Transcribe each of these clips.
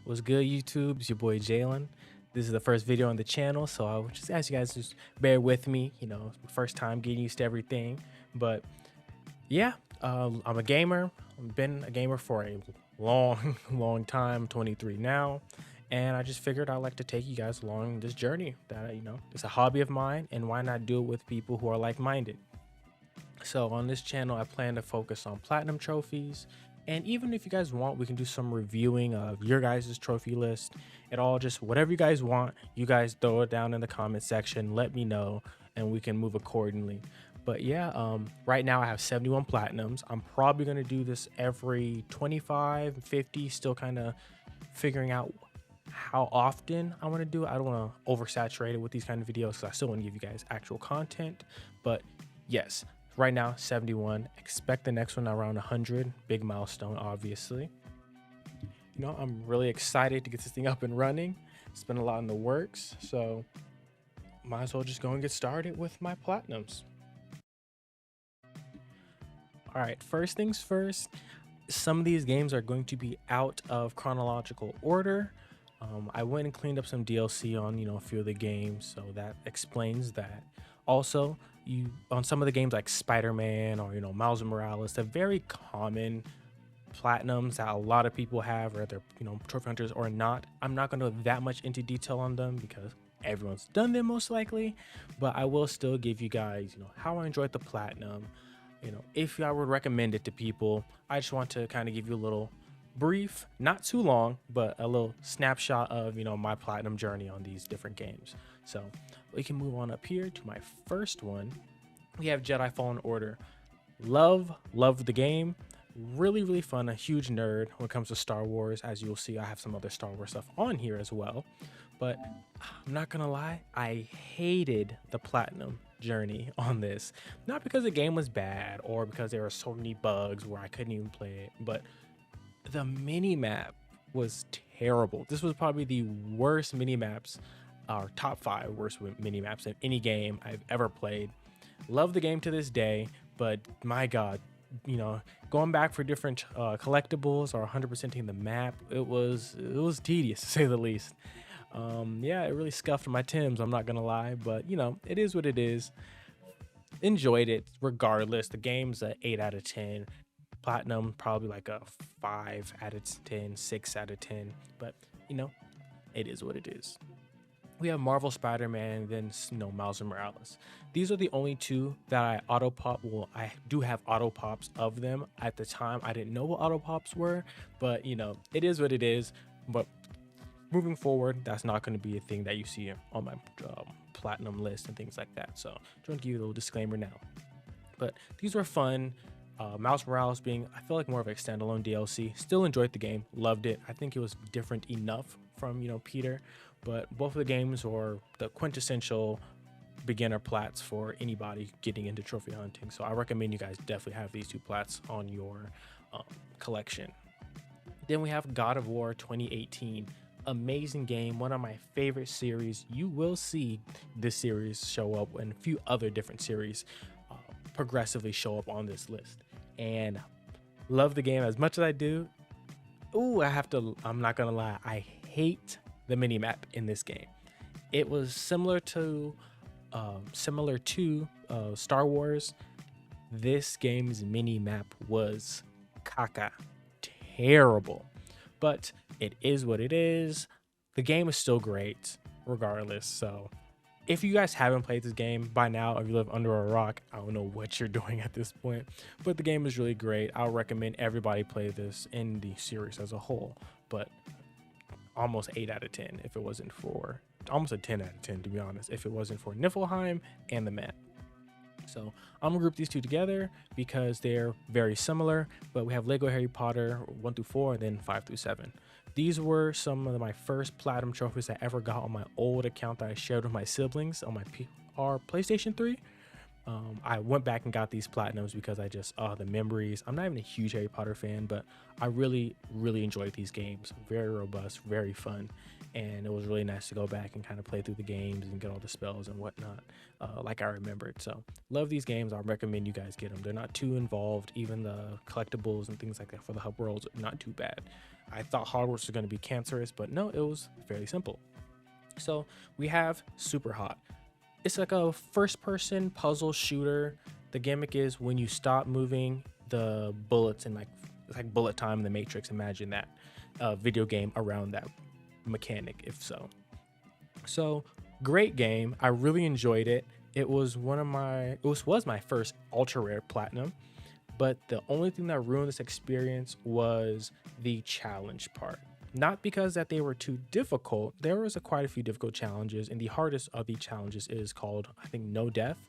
What's good, YouTube? It's your boy Jalen. This is the first video on the channel, so I'll just ask you guys to just bear with me. First time getting used to everything. But yeah, I'm a gamer. I've been a gamer for a long, long time. 23 now, and I just figured I'd like to take you guys along this journey. That it's a hobby of mine, and why not do it with people who are like-minded? So on this channel, I plan to focus on platinum trophies. And even if you guys want, we can do some reviewing of your guys' trophy list. It all just whatever you guys want, you guys throw it down in the comment section, let me know, and we can move accordingly. But yeah, right now I have 71 platinums. I'm probably going to do this every 25, 50, still kind of figuring out how often I want to do it. I don't want to oversaturate it with these kind of videos because I still want to give you guys actual content. But yes, right now 71. Expect the next one around 100. Big milestone, obviously. I'm really excited to get this thing up and running. It's been a lot in the works, so might as well just go and get started with my platinums. All right, first things first, some of these games are going to be out of chronological order. I went and cleaned up some DLC on a few of the games, so that explains that. Also, on some of the games like Spider-Man or Miles Morales, they're very common platinums that a lot of people have, whether trophy hunters or not. I'm not going to go that much into detail on them because everyone's done them most likely, but I will still give you guys how I enjoyed the platinum. If I would recommend it to people, I just want to kind of give you a little brief, not too long, but a little snapshot of my platinum journey on these different games. So we can move on up here to my first one. We have Jedi Fallen Order. Love the game. Really fun. A huge nerd when it comes to Star Wars. As you'll see, I have some other Star Wars stuff on here as well, but I'm not gonna lie, I hated the platinum journey on this. Not because the game was bad or because there were so many bugs where I couldn't even play it, but the mini map was terrible. This was probably the worst mini maps, or top 5 worst mini maps in any game I've ever played. Love the game to this day, but my god, going back for different collectibles or 100%ing the map, it was tedious to say the least. Yeah, it really scuffed my Tims, I'm not gonna lie, but it is what it is. Enjoyed it regardless. The game's a 8 out of 10. Platinum probably like a 5 out of 10, 6 out of 10, but it is what it is. We have Marvel Spider-Man, then Miles Morales. These are the only two that I auto pop. Well, I do have auto pops of them. At the time, I didn't know what auto pops were, but it is what it is. But moving forward, that's not going to be a thing that you see on my platinum list and things like that. So I'm trying to give you a little disclaimer now. But these were fun. Miles Morales being, I feel like, more of a standalone DLC. Still enjoyed the game, loved it. I think it was different enough from Peter, but both of the games are the quintessential beginner plats for anybody getting into trophy hunting. So I recommend you guys definitely have these two plats on your collection. Then we have God of War 2018. Amazing game, one of my favorite series. You will see this series show up and a few other different series progressively show up on this list, and love the game as much as I do. I'm not gonna lie, I hate the mini map in this game. It was similar to Star Wars. This game's mini map was caca, terrible, but it is what it is. The game is still great regardless. So if you guys haven't played this game by now, if you live under a rock, I don't know what you're doing at this point, but the game is really great. I'll recommend everybody play this in the series as a whole, but almost 8 out of 10 if it wasn't for, almost a 10 out of 10 to be honest, if it wasn't for Niflheim and the map. So I'm gonna group these two together because they're very similar, but we have Lego Harry Potter 1 through 4 and then 5 through 7. These were some of my first platinum trophies I ever got on my old account that I shared with my siblings on my PlayStation 3. I went back and got these platinums because I just, the memories. I'm not even a huge Harry Potter fan, but I really, really enjoyed these games. Very robust, very fun. And it was really nice to go back and kind of play through the games and get all the spells and whatnot, like I remembered. So love these games. I recommend you guys get them. They're not too involved. Even the collectibles and things like that for the hub worlds are not too bad. I thought Hogwarts was going to be cancerous, but no, it was fairly simple. So we have Super Hot. It's like a first person puzzle shooter. The gimmick is when you stop moving, the bullets and like it's like bullet time in the Matrix. Imagine that video game around that mechanic, if so. So great game. I really enjoyed it. It was was my first ultra rare platinum, but the only thing that ruined this experience was the challenge part. Not because that they were too difficult. There was quite a few difficult challenges, and the hardest of the challenges is called, I think, No Death,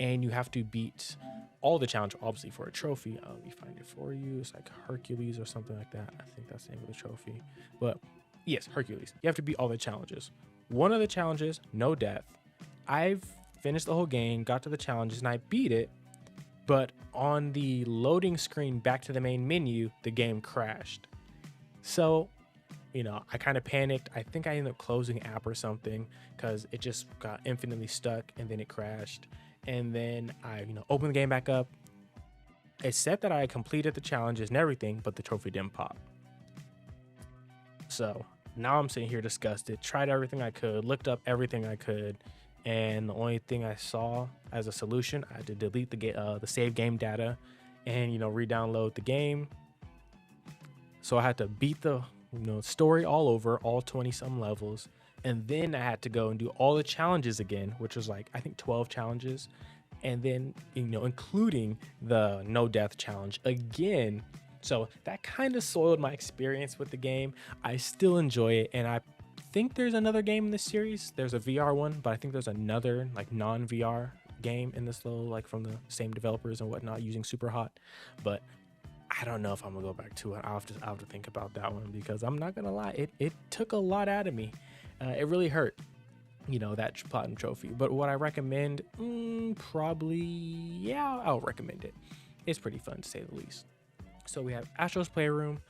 and you have to beat all the challenges, obviously, for a trophy. Let me find it for you. It's like Hercules or something like that. I think that's the name of the trophy. But yes, Hercules. You have to beat all the challenges. One of the challenges, No Death. I've finished the whole game, got to the challenges, and I beat it. But on the loading screen back to the main menu, the game crashed. So I kind of panicked. I think I ended up closing app or something because it just got infinitely stuck and then it crashed. And then I, opened the game back up. It said that I completed the challenges and everything, but the trophy didn't pop. So now I'm sitting here disgusted, tried everything I could, looked up everything I could. And the only thing I saw as a solution, I had to delete the save game data and, re-download the game. So I had to beat the story all over, all 20 some levels, and then I had to go and do all the challenges again, which was like I think 12 challenges, and then including the No Death challenge again. So that kind of soiled my experience with the game. I still enjoy it, and I think there's another game in this series. There's a VR one, but I think there's another like non-VR game in this little, like, from the same developers and whatnot, using Super Hot. But I don't know if I'm gonna go back to it. I'll have to think about that one, because I'm not gonna lie, it took a lot out of me. It really hurt, that platinum trophy. But what I recommend, probably, yeah, I'll recommend it. It's pretty fun, to say the least. So we have Astro's Playroom.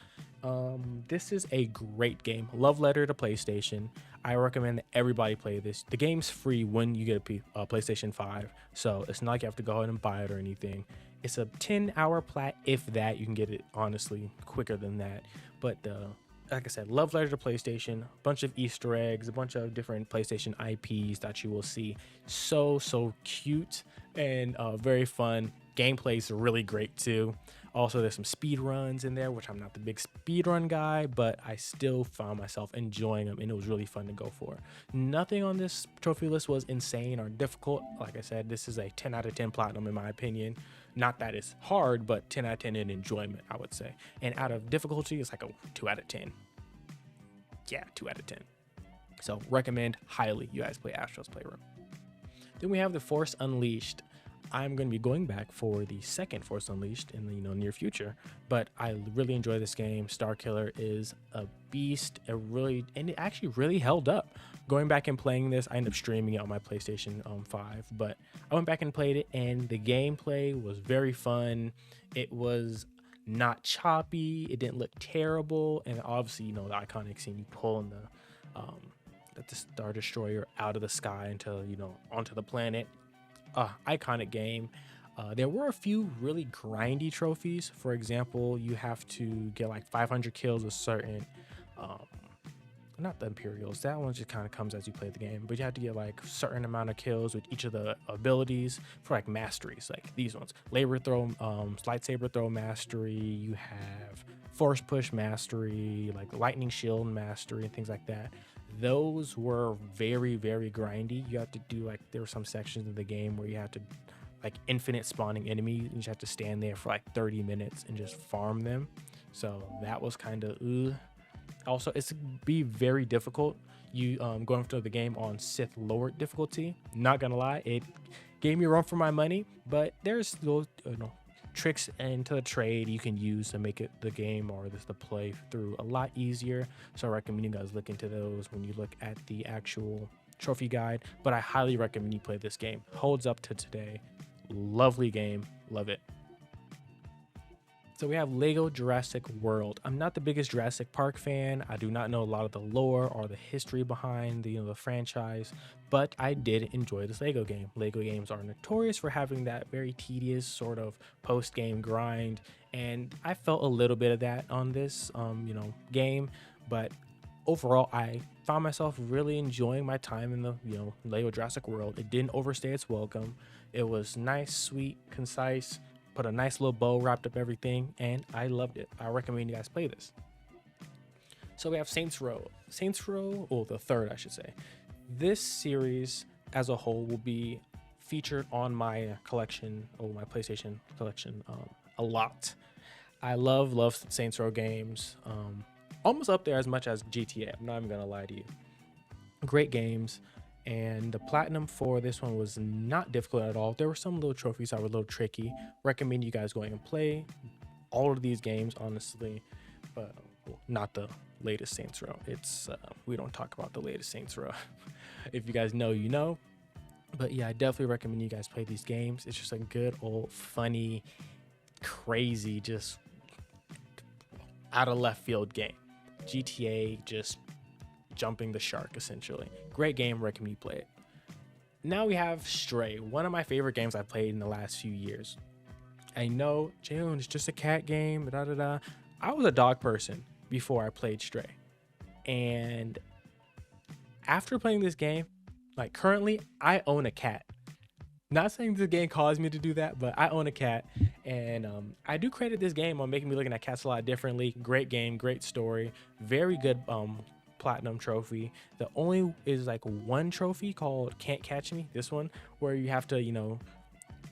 This is a great game. Love letter to PlayStation. I recommend that everybody play this. The game's free when you get a PlayStation 5, so it's not like you have to go ahead and buy it or anything. It's a 10-hour plat, if that. You can get it, honestly, quicker than that. But like I said, love letter to PlayStation, a bunch of Easter eggs, a bunch of different PlayStation IPs that you will see. So cute and very fun. Gameplay's really great too. Also, there's some speed runs in there, which I'm not the big speed run guy, but I still found myself enjoying them, and it was really fun to go for. Nothing on this trophy list was insane or difficult. Like I said, this is a 10 out of 10 platinum in my opinion. Not that it's hard, but 10 out of 10 in enjoyment, I would say. And out of difficulty, it's like a 2 out of 10. Yeah, 2 out of 10. So recommend highly you guys play Astro's Playroom. Then we have the Force Unleashed. I'm going to be going back for the second Force Unleashed in the near future, but I really enjoy this game. Starkiller is a beast. It actually really held up. Going back and playing this, I ended up streaming it on my PlayStation 5, but I went back and played it, and the gameplay was very fun. It was not choppy. It didn't look terrible, and obviously, the iconic scene, you pulling the Star Destroyer out of the sky onto the planet. Iconic game. There were a few really grindy trophies. For example, you have to get like 500 kills with certain, not the Imperials, that one just kind of comes as you play the game, but you have to get like a certain amount of kills with each of the abilities for like masteries, like these ones. Lightsaber throw mastery, you have force push mastery, like lightning shield mastery, and things like that. Those were very, very grindy. You have to do there were some sections of the game where you have to infinite spawning enemies, and you just have to stand there for 30 minutes and just farm them. So that was kind of Also, it's be very difficult. You going through the game on Sith lowered difficulty. Not gonna lie, it gave me a run for my money, but there's still tricks into the trade you can use to make the game or the play through a lot easier. So I recommend you guys look into those when you look at the actual trophy guide, but I highly recommend you play this game. Holds up to today. Lovely game, love it. So we have Lego Jurassic World. I'm not the biggest Jurassic Park fan. I do not know a lot of the lore or the history behind the franchise, but I did enjoy this Lego game. Lego games are notorious for having that very tedious sort of post-game grind, and I felt a little bit of that on this game, but overall I found myself really enjoying my time in the Lego Jurassic World. It didn't overstay its welcome. It was nice, sweet, concise, put a nice little bow, wrapped up everything, and I loved it. I recommend you guys play this. So we have Saints Row. Saints Row, or the third, I should say. This series as a whole will be featured on my collection, or my PlayStation collection, a lot. I love Saints Row games. Almost up there as much as GTA. I'm not even gonna lie to you. Great games. And the platinum for this one was not difficult at all. There were some little trophies that were a little tricky. Recommend you guys going and play all of these games, honestly, but not the latest Saints Row. It's we don't talk about the latest Saints Row. If you guys know, you know. But yeah, I definitely recommend you guys play these games. It's just a good old funny, crazy, just out of left field game. GTA just jumping the shark, essentially. Great game, recommend you play it. Now we have Stray, one of my favorite games I've played in the last few years. I know, Jalen, it's just a cat game, da da da. I was a dog person before I played Stray. And after playing this game, like currently, I own a cat. Not saying this game caused me to do that, but I own a cat, and I do credit this game on making me looking at cats a lot differently. Great game, great story, very good platinum trophy. The only is like one trophy called Can't Catch Me, this one, where you have to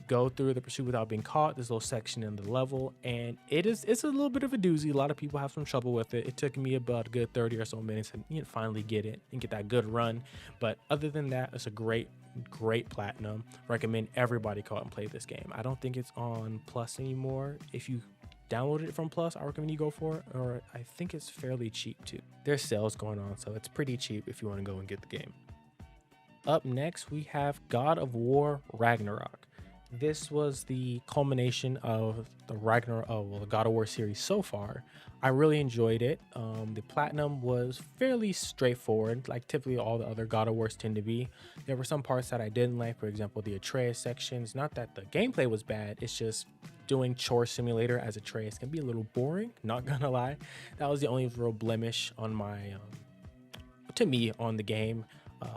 go through the pursuit without being caught. This little section in the level, and it's a little bit of a doozy. A lot of people have some trouble with it. It took me about a good 30 or so minutes to finally get it and get that good run. But other than that, it's a great platinum. Recommend everybody go out and play this game. I don't think it's on Plus anymore. If you downloaded it from Plus, I recommend you go for it, or I think it's fairly cheap too. There's sales going on, so it's pretty cheap if you want to go and get the game. Up next, we have God of War Ragnarok. This was the culmination of the the God of War series so far. I really enjoyed it. The platinum was fairly straightforward, like typically all the other God of Wars tend to be. There were some parts that I didn't like, for example, the Atreus sections. Not that the gameplay was bad, it's just doing chore simulator as Atreus can be a little boring, not gonna lie. That was the only real blemish on my, to me, on the game.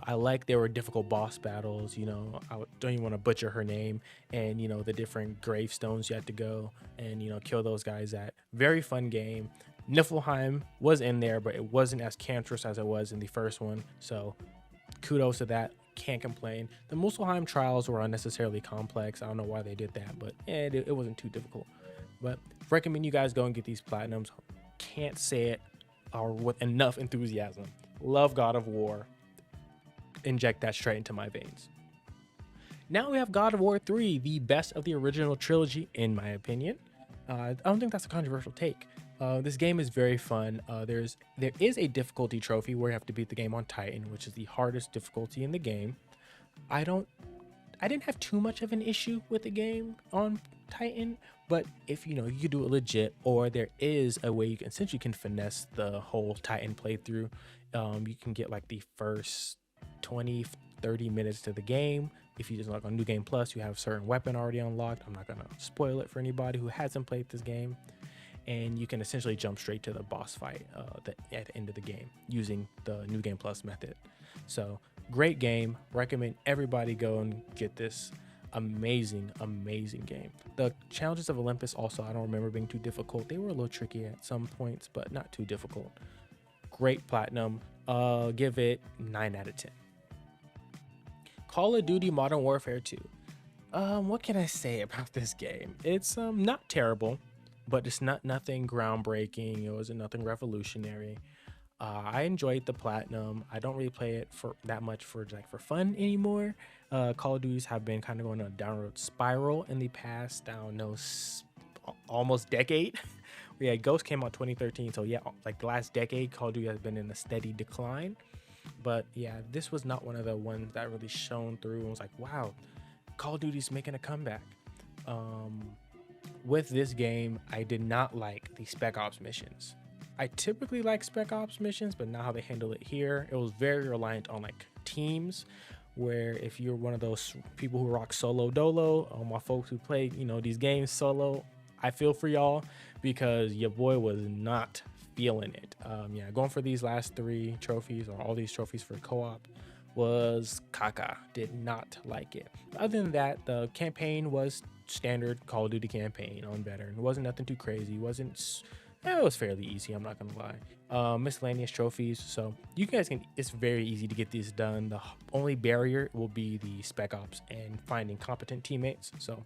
I like there were difficult boss battles, I don't even want to butcher her name, and the different gravestones you had to go and kill those guys at. Very fun game. Niflheim was in there, but it wasn't as cancerous as it was in the first one, so kudos to that. Can't complain. The Muspelheim trials were unnecessarily complex. I don't know why they did that, but it wasn't too difficult. But recommend you guys go and get these platinums. Can't say it with enough enthusiasm. Love God of War. Inject that straight into my veins. Now we have God of War 3, the best of the original trilogy, in my opinion. I don't think that's a controversial take. This game is very fun. There is a difficulty trophy where you have to beat the game on Titan, which is the hardest difficulty in the game. I didn't have too much of an issue with the game on Titan, but if you could do it legit, or there is a way you can essentially finesse the whole Titan playthrough. You can get like the first 20-30 minutes to the game. If you just log on New Game Plus, you have a certain weapon already unlocked. I'm not gonna spoil it for anybody who hasn't played this game, and you can essentially jump straight to the boss fight at the end of the game using the New Game Plus method. So great game. Recommend everybody go and get this amazing game. The challenges of Olympus also, I don't remember being too difficult. They were a little tricky at some points, but not too difficult. Great platinum. Give it 9 out of 10. Call of Duty Modern Warfare 2. What can I say about this game? It's not terrible, but it's nothing groundbreaking. It wasn't nothing revolutionary. I enjoyed the platinum. I don't really play it for that much for fun anymore. Call of Duties have been kind of going on a downward spiral in the past, I don't know, almost decade. Yeah, Ghost came out 2013, so yeah, like the last decade, Call of Duty has been in a steady decline. But yeah, this was not one of the ones that really shone through and was like, wow, Call of Duty's making a comeback. Um, with this game, I did not like the Spec Ops missions. I typically like Spec Ops missions, but not how they handle it here. It was very reliant on like teams, where if you're one of those people who rock solo dolo, my folks who play, these games solo, I feel for y'all because your boy was not feeling it. Yeah, going for these last 3 trophies or all these trophies for co-op was caca. Did not like it. Other than that, the campaign was standard Call of Duty campaign on veteran. It wasn't nothing too crazy. It was fairly easy, I'm not gonna lie. Miscellaneous trophies, so you guys can, it's very easy to get these done. The only barrier will be the Spec Ops and finding competent teammates. So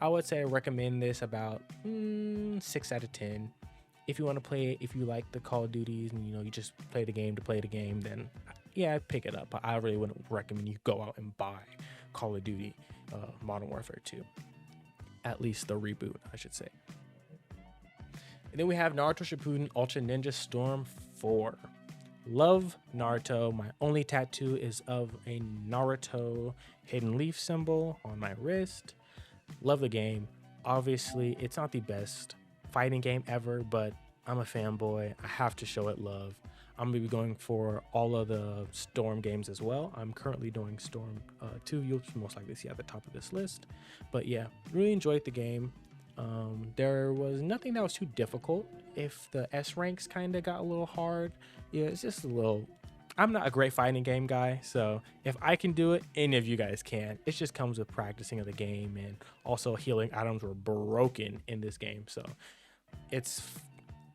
I would say I recommend this about 6 out of 10. If you want to play it, if you like the Call of Duties and you just play the game to play the game, then yeah, pick it up. But I really wouldn't recommend you go out and buy Call of Duty Modern Warfare 2. At least the reboot, I should say. And then we have Naruto Shippuden Ultra Ninja Storm 4. Love Naruto. My only tattoo is of a Naruto hidden leaf symbol on my wrist. Love the game. Obviously, it's not the best fighting game ever, but I'm a fanboy. I have to show it love. I'm going to be going for all of the Storm games as well. I'm currently doing Storm 2. You'll most likely see at the top of this list. But yeah, really enjoyed the game. There was nothing that was too difficult. If the S ranks kind of got a little hard, yeah, it's just a little. I'm not a great fighting game guy, so if I can do it, any of you guys can. It just comes with practicing of the game, and also healing items were broken in this game, so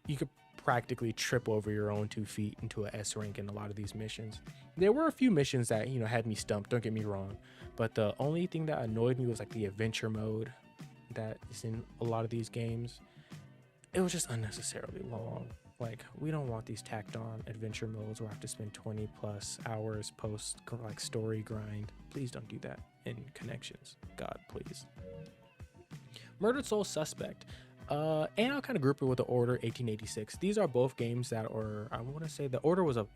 you could practically trip over your own 2 feet into a S rank in a lot of these missions. There were a few missions that had me stumped, don't get me wrong, but the only thing that annoyed me was like the adventure mode that is in a lot of these games. It was just unnecessarily long. Like, we don't want these tacked on adventure modes where I have to spend 20 plus hours post like story grind. Please don't do that in Connections. God, please. Murdered Soul Suspect. And I'll kind of group it with the Order 1886. These are both games that are, I want to say the Order was a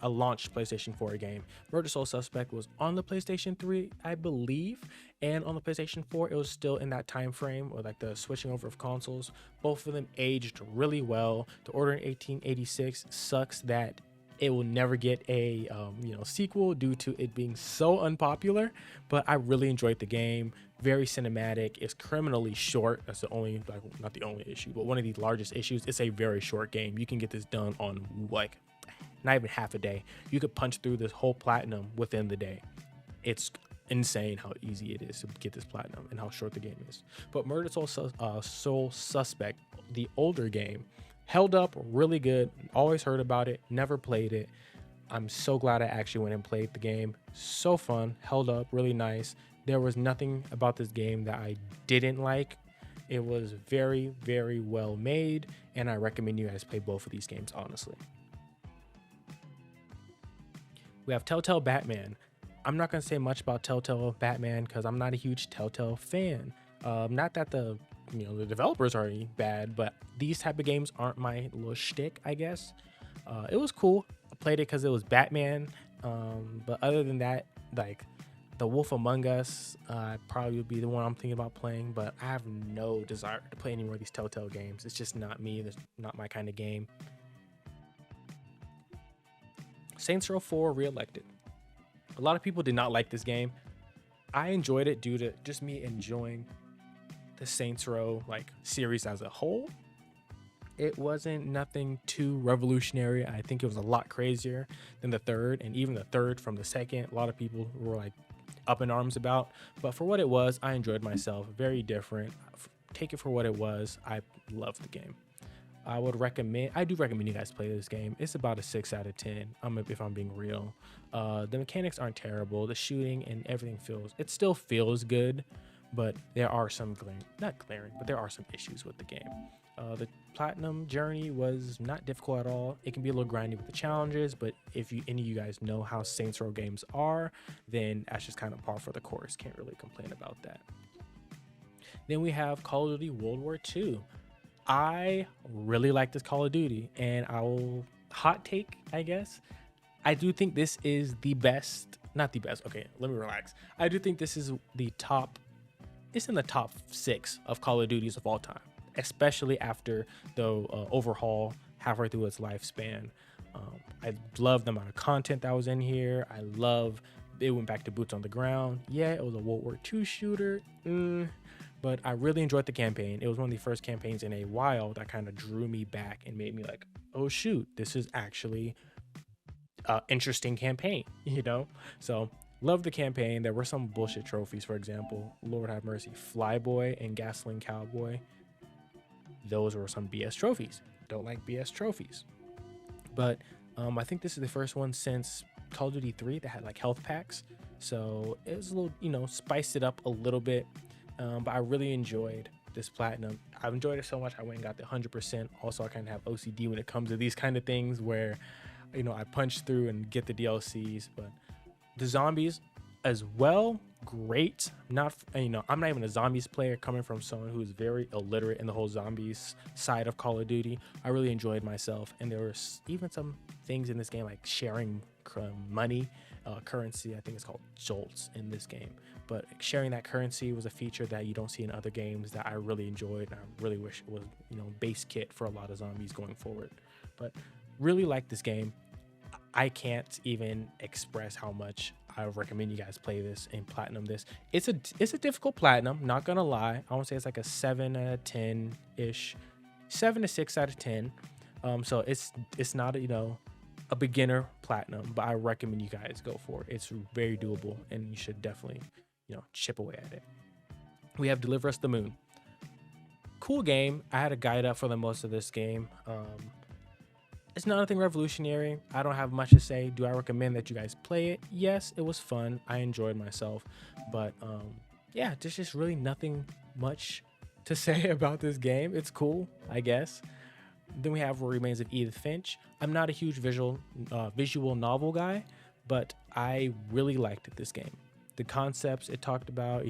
launched PlayStation 4 game. Murder Soul Suspect was on the PlayStation 3, I believe, and on the PlayStation 4, it was still in that time frame, or like the switching over of consoles. Both of them aged really well. The Order in 1886 sucks that it will never get a sequel due to it being so unpopular, but I really enjoyed the game. Very cinematic. It's criminally short. That's the only, not the only issue, but one of the largest issues. It's a very short game. You can get this done on like not even half a day. You could punch through this whole platinum within the day. It's insane how easy it is to get this platinum and how short the game is. But Murder Soul Suspect, the older game, held up really good. Always heard about it, never played it. I'm so glad I actually went and played the game. So fun, held up really nice. There was nothing about this game that I didn't like. It was very, very well made, and I recommend you guys play both of these games, honestly. We have Telltale Batman. I'm not going to say much about Telltale Batman because I'm not a huge Telltale fan. Not that the developers are bad, but these type of games aren't my little shtick, I guess. It was cool. I played it because it was Batman. But other than that, like The Wolf Among Us, probably would be the one I'm thinking about playing, but I have no desire to play any more of these Telltale games. It's just not me. It's not my kind of game. Saints Row 4 Reelected. A lot of people did not like this game. I enjoyed it due to just me enjoying the Saints Row series as a whole. It wasn't nothing too revolutionary. I think it was a lot crazier than the third, and even the third from the second, a lot of people were up in arms about. But for what it was, I enjoyed myself. Very different. Take it for what it was. I loved the game. I do recommend you guys play this game. It's about a 6 out of 10. If I'm being real. The mechanics aren't terrible. The shooting and everything still feels good, but there are some there are some issues with the game. The platinum journey was not difficult at all. It can be a little grindy with the challenges, but if any of you guys know how Saints Row games are, then that's just kind of par for the course. Can't really complain about that. Then we have Call of Duty World War II. I really like this Call of Duty, and I will hot take, I guess. I do think this is the best, not the best. Okay, let me relax. I do think this is the top, it's in the top 6 of Call of Duties of all time, especially after the overhaul halfway through its lifespan. I love the amount of content that was in here. I love it went back to boots on the ground. Yeah, it was a World War II shooter, but I really enjoyed the campaign. It was one of the first campaigns in a while that kind of drew me back and made me like, oh shoot, this is actually interesting campaign, you know? So love the campaign. There were some bullshit trophies, for example, Lord have mercy, Flyboy and Gasoline Cowboy. Those were some BS trophies. Don't like BS trophies. But I think this is the first one since Call of Duty 3 that had like health packs. So it was a little, spiced it up a little bit. But I really enjoyed this platinum. I've enjoyed it so much. I went and got the 100%. Also, I kind of have OCD when it comes to these kind of things where I punch through and get the DLCs, but the zombies as well, great. Not, I'm not even a zombies player coming from someone who's very illiterate in the whole zombies side of Call of Duty. I really enjoyed myself, and there were even some things in this game like sharing money, currency. I think it's called jolts in this game, but sharing that currency was a feature that you don't see in other games that I really enjoyed, and I really wish it was, base kit for a lot of zombies going forward. But really like this game. I can't even express how much I recommend you guys play this and platinum this. It's a difficult platinum, not gonna lie. I want to say it's like a 7 out of 10 ish, 7 to 6 out of 10. So it's not a beginner platinum, but I recommend you guys go for it. It's very doable, and you should definitely chip away at it. We have Deliver Us the Moon. Cool game. I had a guide up for the most of this game. It's not anything revolutionary. I don't have much to say. Do I recommend that you guys play it? Yes, it was fun. I enjoyed myself. But yeah, there's just really nothing much to say about this game. It's cool, I guess. Then we have What Remains of Edith Finch. I'm not a huge visual novel guy, but I really liked this game. The concepts it talked about,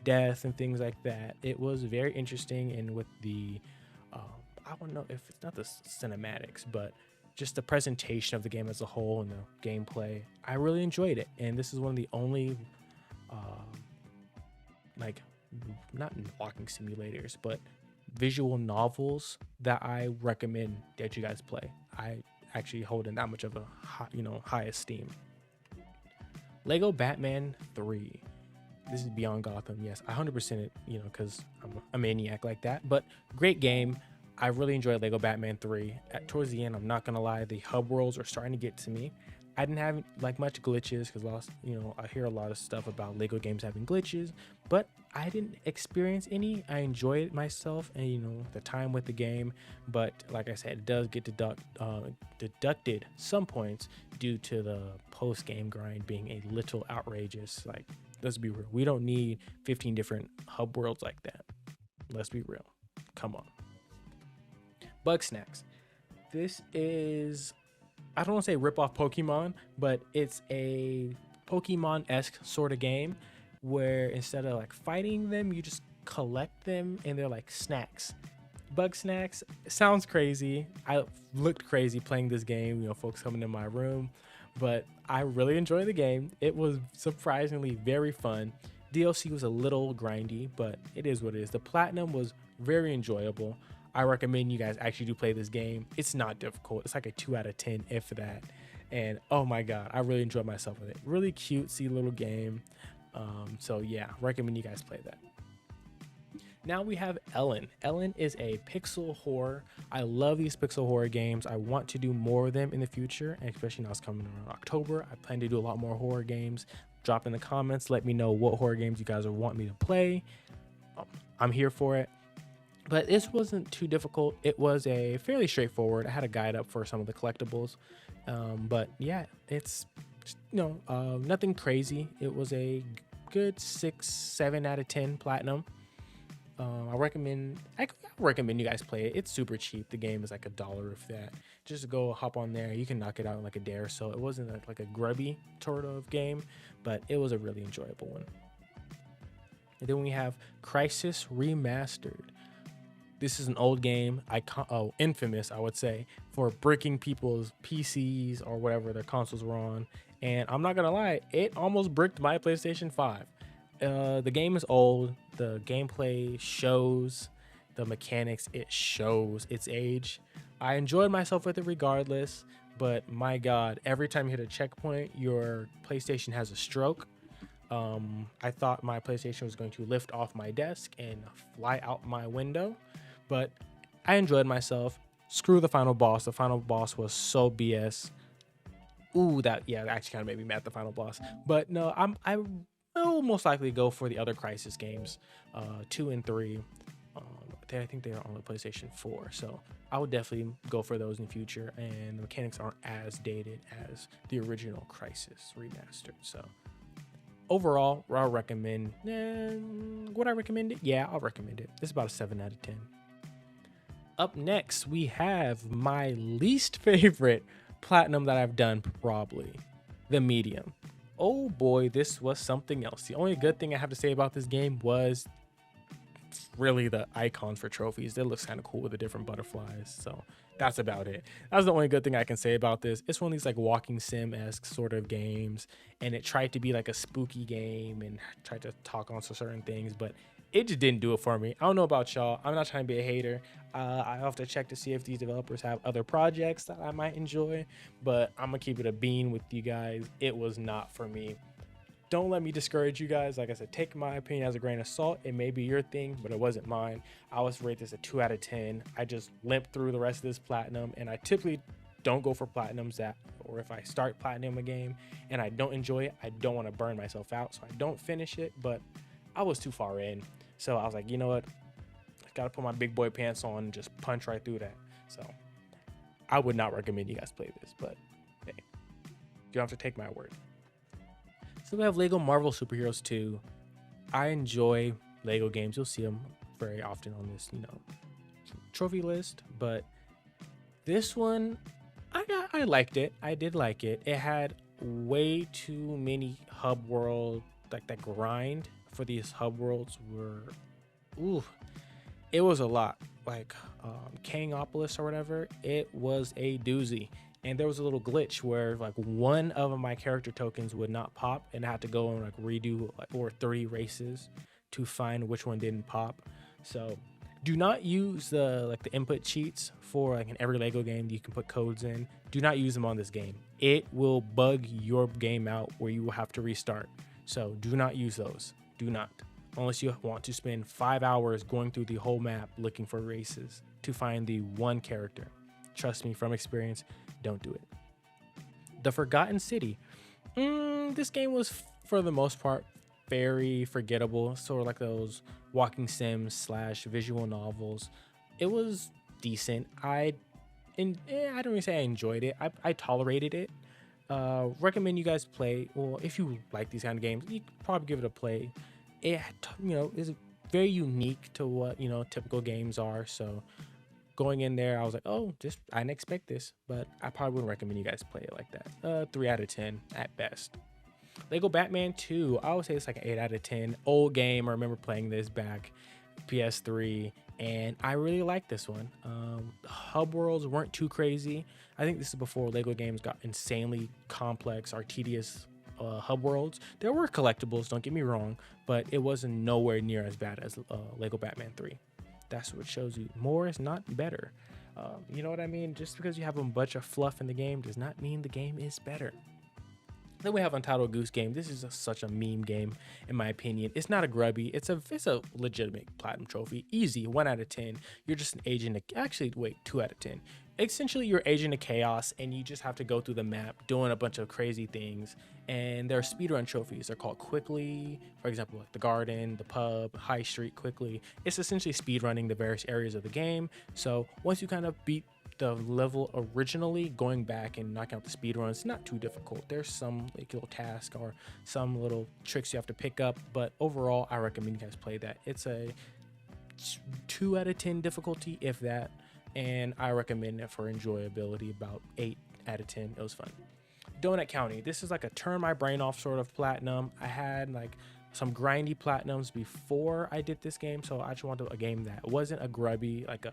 death and things like that. It was very interesting, and with the I don't know if it's not the cinematics, but just the presentation of the game as a whole and the gameplay, I really enjoyed it. And this is one of the only like, not walking simulators, but visual novels that I recommend that you guys play. I actually hold in that much of a high esteem. Lego Batman 3. This is Beyond Gotham. Yes, I 100% it, because I'm a maniac like that. But great game. I really enjoyed Lego Batman 3. Towards the end, I'm not gonna lie, the hub worlds are starting to get to me. I didn't have like much glitches because I hear a lot of stuff about Lego games having glitches, but I didn't experience any. I enjoyed it myself and the time with the game. But like I said, it does get deducted some points due to the post game grind being a little outrageous. Like, let's be real, we don't need 15 different hub worlds like that. Let's be real. Come on. Bug Snacks. This is, I don't want to say rip off Pokemon, but it's a Pokemon-esque sort of game where instead of like fighting them, you just collect them and they're like snacks. Bug Snacks sounds crazy. I looked crazy playing this game, folks coming in my room, but I really enjoyed the game. It was surprisingly very fun. DLC was a little grindy, but it is what it is. The platinum was very enjoyable. I recommend you guys actually do play this game. It's not difficult. It's like a 2 out of 10, if that. And oh my God, I really enjoyed myself with it. Really cutesy little game. So yeah, recommend you guys play that. Now we have Ellen. Ellen is a pixel horror. I love these pixel horror games. I want to do more of them in the future, and especially now it's coming around October. I plan to do a lot more horror games. Drop in the comments. Let me know what horror games you guys would want me to play. I'm here for it. But this wasn't too difficult. It was a fairly straightforward. I had a guide up for some of the collectibles. But yeah, it's nothing crazy. It was a good 6, 7 out of 10 platinum. I recommend you guys play it. It's super cheap. The game is like $1 if that. Just go hop on there. You can knock it out in like a day or so. It wasn't like a grubby sort of game, but it was a really enjoyable one. And then we have Crisis Remastered. This is an old game, infamous, I would say, for bricking people's PCs or whatever their consoles were on. And I'm not gonna lie, it almost bricked my PlayStation 5. The game is old. The gameplay shows, the mechanics, it shows its age. I enjoyed myself with it regardless, but my God, every time you hit a checkpoint, your PlayStation has a stroke. I thought my PlayStation was going to lift off my desk and fly out my window, but I enjoyed myself. Screw the final boss. The final boss was so BS. Ooh, that actually kind of made me mad at the final boss. But no, I will most likely go for the other Crisis games, 2 and 3. I think they are on the PlayStation 4, so I would definitely go for those in the future. And the mechanics aren't as dated as the original Crisis remastered. So overall, I'll recommend. Would I recommend it? Yeah, I'll recommend it. It's about a 7 out of 10. Up next, we have my least favorite platinum that I've done, probably the medium. Oh boy, this was something else. The only good thing I have to say about this game was really the icons for trophies. It looks kind of cool with the different butterflies. So that's about it. That's the only good thing I can say about this. It's one of these like walking sim-esque sort of games, and it tried to be like a spooky game and tried to talk on certain things, but it just didn't do it for me. I don't know about y'all. I'm not trying to be a hater. I have to check to see if these developers have other projects that I might enjoy, but I'm gonna keep it a bean with you guys. It was not for me. Don't let me discourage you guys. Like I said, take my opinion as a grain of salt. It may be your thing, but it wasn't mine. I was rate this a 2 out of 10. I just limped through the rest of this platinum, and I typically don't go for platinums or if I start platinum a game and I don't enjoy it, I don't want to burn myself out, so I don't finish it. But I was too far in, so I was like, you know what? I gotta put my big boy pants on and just punch right through that. So I would not recommend you guys play this, but hey, you don't have to take my word. So we have Lego Marvel Superheroes 2. I enjoy Lego games. You'll see them very often on this, trophy list. But this one, I liked it. I did like it. It had way too many hub world, like that grind for these hub worlds it was a lot. Like Kangopolis or whatever, it was a doozy. And there was a little glitch where like one of my character tokens would not pop, and I had to go and like redo or 3 races to find which one didn't pop. So do not use the input cheats for like in every Lego game. You can put codes in. Do not use them on this game. It will bug your game out where you will have to restart. So do not use those. Do not. Unless you want to spend 5 hours going through the whole map looking for races to find the one character. Trust me from experience, don't do it. The Forgotten City. This game was, for the most part, very forgettable. Sort of like those walking sims / visual novels. It was decent. I don't really say I enjoyed it. I tolerated it. Recommend you guys play. Well, if you like these kind of games, you could probably give it a play. It is very unique to what typical games are. So going in there, I was like, oh, I didn't expect this, but I probably wouldn't recommend you guys play it like that. 3 out of 10 at best. Lego Batman 2, I would say it's like an 8 out of 10. Old game. I remember playing this back PS3, and I really like this one. Hub worlds weren't too crazy. I think this is before Lego games got insanely complex or tedious hub worlds. There were collectibles, don't get me wrong, but it wasn't nowhere near as bad as Lego Batman 3. That's what shows you more is not better. You know what I mean? Just because you have a bunch of fluff in the game does not mean the game is better. Then we have Untitled Goose Game. This is such a meme game, in my opinion. It's not a grubby. It's a legitimate platinum trophy. Easy, 1 out of 10. You're just an agent of, actually, wait, 2 out of 10. Essentially, you're agent of chaos, and you just have to go through the map doing a bunch of crazy things. And there are speedrun trophies. They're called Quickly, for example, like the garden, the pub, high street, Quickly. It's essentially speedrunning the various areas of the game. So once you kind of beat the level originally, going back and knocking out the speed runs, not too difficult. There's some like little task or some little tricks you have to pick up, but overall I recommend you guys play that. It's a 2 out of 10 difficulty, if that, and I recommend it for enjoyability, about 8 out of 10. It was fun. Donut County. This is like a turn my brain off sort of platinum. I had like some grindy platinums before I did this game. So I just wanted a game that wasn't a grubby, like a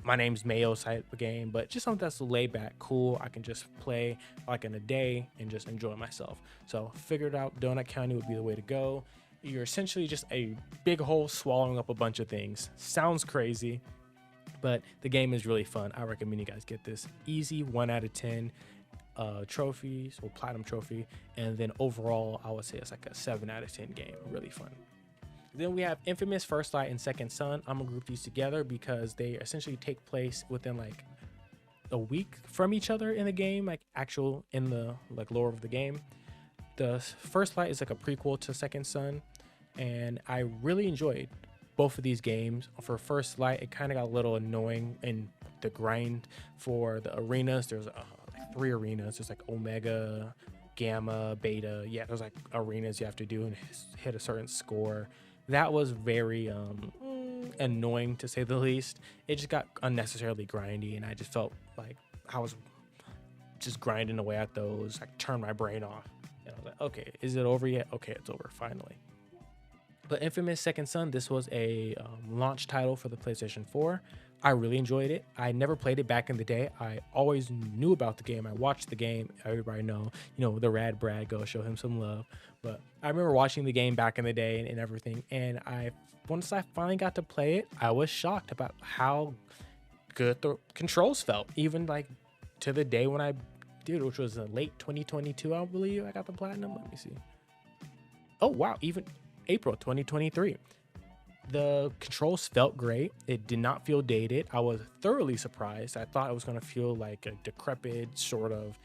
my name's Mayo type of game, but just something that's laid back, cool. I can just play like in a day and just enjoy myself. So figured out Donut County would be the way to go. You're essentially just a big hole swallowing up a bunch of things. Sounds crazy, but the game is really fun. I recommend you guys get this. Easy 1 out of 10 trophies or platinum trophy, and then overall I would say it's like a 7 out of 10 game. Really fun. Then we have Infamous First Light and Second Son. I'm gonna group these together because they essentially take place within like a week from each other in the game, like actual in the like lore of the game. The First Light is like a prequel to Second Son, and I really enjoyed both of these games. For First Light, it kind of got a little annoying in the grind for the arenas. There's like 3 arenas. There's like Omega, Gamma, Beta. Yeah, there's like arenas you have to do and hit a certain score. That was very annoying to say the least. It just got unnecessarily grindy, and I just felt like I was just grinding away at those. I turned my brain off, and I was like, okay, is it over yet? Okay, it's over finally. But Infamous Second Son, this was a launch title for the PlayStation 4. I really enjoyed it. I never played it back in the day. I always knew about the game. I watched the game. Everybody know, the Rad Brad, go show him some love. But I remember watching the game back in the day and everything. And once I finally got to play it, I was shocked about how good the controls felt. Even like to the day when I did, which was late 2022, I believe I got the platinum. Let me see. Oh, wow. Even April 2023. The controls felt great. It did not feel dated. I was thoroughly surprised. I thought it was going to feel like a decrepit sort of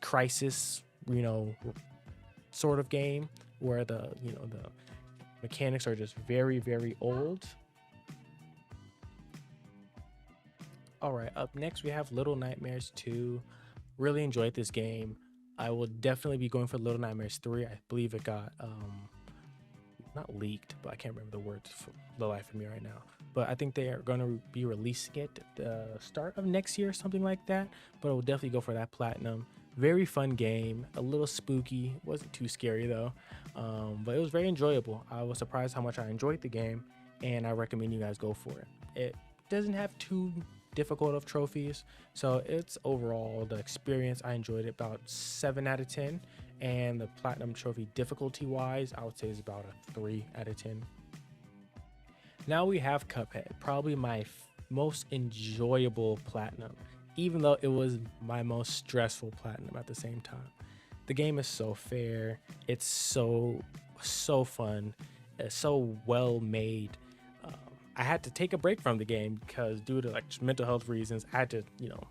crisis, sort of game where the mechanics are just very, very old. All right, up next we have Little Nightmares 2. Really enjoyed this game. I will definitely be going for Little Nightmares 3. I believe it got not leaked, but I can't remember the words for the life of me right now. But I think they are going to be releasing it at the start of next year, something like that. But I will definitely go for that platinum. Very fun game, a little spooky. Wasn't too scary though, but it was very enjoyable. I was surprised how much I enjoyed the game, and I recommend you guys go for it. It doesn't have too difficult of trophies, so it's overall the experience. I enjoyed it about 7 out of 10. And the platinum trophy difficulty wise, I would say is about a 3 out of 10. Now we have Cuphead, probably my most enjoyable platinum, even though it was my most stressful platinum at the same time. The game is so fair. It's so fun. It's so well made. I had to take a break from the game because due to like mental health reasons, I had to,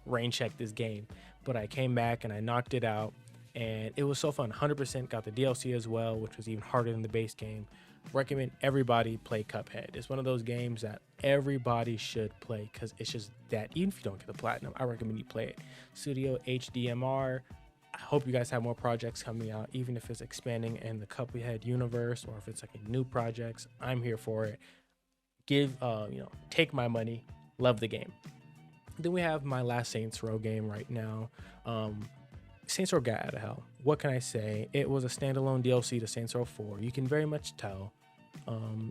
rain check this game. But I came back and I knocked it out. And it was so fun. 100% got the DLC as well, which was even harder than the base game. Recommend everybody play Cuphead. It's one of those games that everybody should play because it's just that. Even if you don't get the platinum, I recommend you play it. Studio HDMR. I hope you guys have more projects coming out, even if it's expanding in the Cuphead universe or if it's like a new projects. I'm here for it. Take my money. Love the game. Then we have my last Saints Row game right now. Saints Row got out of hell. What can I say? It was a standalone DLC to Saints Row 4. You can very much tell.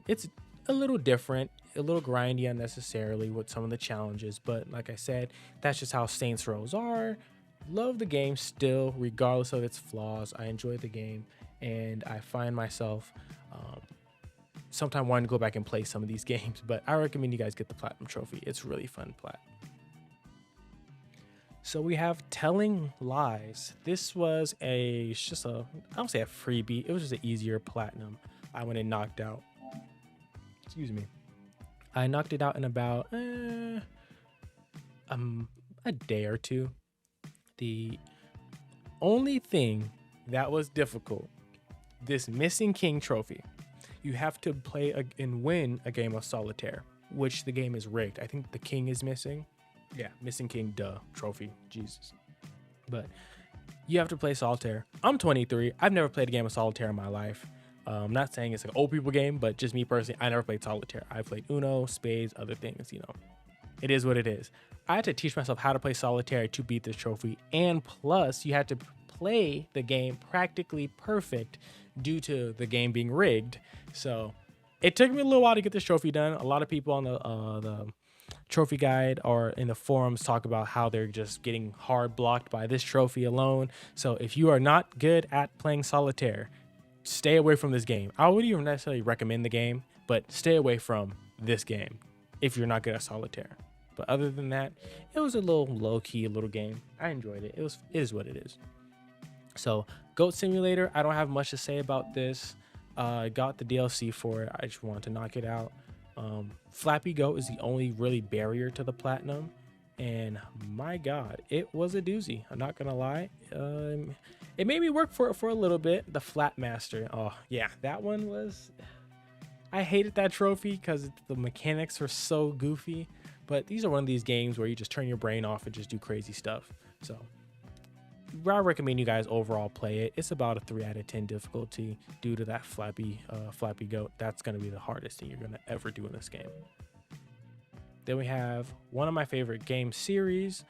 It's a little different, a little grindy unnecessarily with some of the challenges, but like I said, that's just how Saints Rows are. Love the game still, regardless of its flaws. I enjoy the game, and I find myself sometime wanting to go back and play some of these games, but I recommend you guys get the platinum trophy. It's really fun plat. So we have Telling Lies. This was I don't say a freebie. It was just an easier platinum. I went and knocked out. Excuse me. I knocked it out in about a day or two. The only thing that was difficult, this Missing King trophy. You have to play and win a game of solitaire, which the game is rigged. I think the king is missing. Yeah, Missing King, trophy, Jesus. But you have to play solitaire. I'm 23. I've never played a game of solitaire in my life. I'm not saying it's an old people game, but just me personally, I never played solitaire. I played Uno, spades, other things, It is what it is. I had to teach myself how to play solitaire to beat this trophy. And plus, you had to play the game practically perfect due to the game being rigged. So it took me a little while to get this trophy done. A lot of people on the trophy guide or in the forums talk about how they're just getting hard blocked by this trophy alone. So if you are not good at playing solitaire, stay away from this game. I wouldn't even necessarily recommend the game, but stay away from this game if you're not good at solitaire. But other than that, it was a little low-key little game. I enjoyed it. It is what it is. So Goat Simulator, I don't have much to say about this. I got the DLC for it. I just wanted to knock it out. Flappy Goat is the only really barrier to the platinum, and my god, it was a doozy. I'm not gonna lie. It made me work for it for a little bit. The Flat Master, oh yeah, that one was, I hated that trophy because the mechanics were so goofy. But these are one of these games where you just turn your brain off and just do crazy stuff. So I recommend you guys overall play it. It's about a 3 out of 10 difficulty due to that Flappy Goat. That's going to be the hardest thing you're going to ever do in this game. Then we have one of my favorite game series,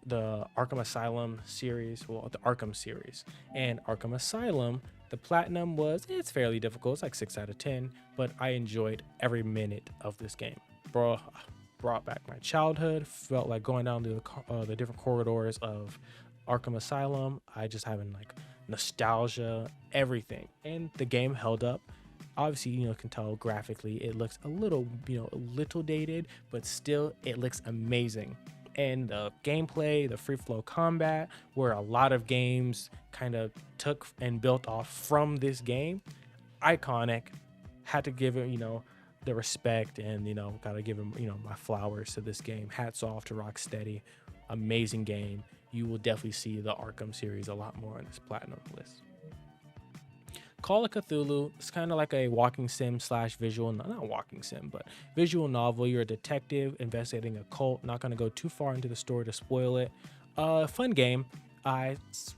the Arkham Asylum series, well, the Arkham series. And Arkham Asylum, the platinum it's fairly difficult. It's like 6 out of 10, but I enjoyed every minute of this game. Bro, brought back my childhood. Felt like going down to the different corridors of Arkham Asylum. I just having like nostalgia, everything. And the game held up. Obviously, you can tell graphically it looks a little, a little dated, but still it looks amazing. And the gameplay, the free flow combat, where a lot of games kind of took and built off from this game, iconic. Had to give it, the respect, and gotta give him my flowers to this game. Hats off to Rocksteady. Amazing game. You will definitely see the Arkham series a lot more on this platinum list. Call of Cthulhu, it's kind of like a walking sim slash visual, not walking sim, but visual novel. You're a detective investigating a cult. Not going to go too far into the story to spoil it. Fun game. I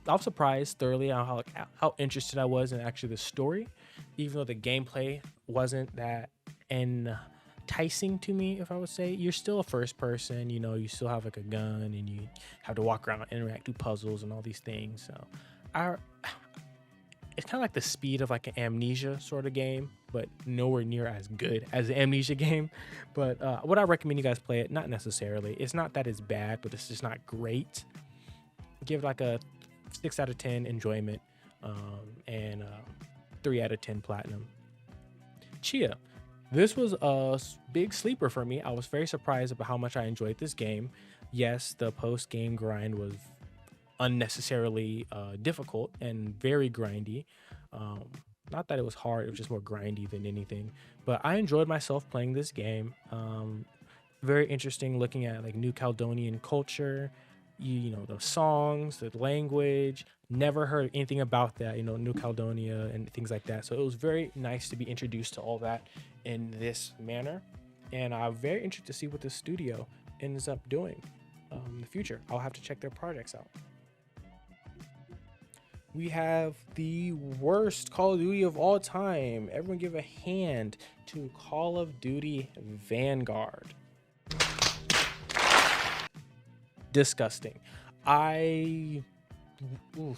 was surprised thoroughly on how interested I was in actually the story, even though the gameplay wasn't that enticing to me, if I would say. You're still a first person, you still have like a gun and you have to walk around, interact, do puzzles and all these things. So it's kind of like the speed of like an Amnesia sort of game, but nowhere near as good as the Amnesia game. But would I recommend you guys play it? Not necessarily. It's not that it's bad, but it's just not great. Give it like a 6 out of 10 enjoyment, and 3 out of 10 platinum. Chia. This was a big sleeper for me. I was very surprised about how much I enjoyed this game. Yes, the post-game grind was unnecessarily difficult and very grindy. Not that it was hard, it was just more grindy than anything. But I enjoyed myself playing this game. Very interesting looking at like New Caledonian culture, the songs, the language. Never heard anything about that, New Caledonia and things like that. So it was very nice to be introduced to all that in this manner. And I'm very interested to see what this studio ends up doing in the future. I'll have to check their projects out. We have the worst Call of Duty of all time. Everyone give a hand to Call of Duty Vanguard. Disgusting.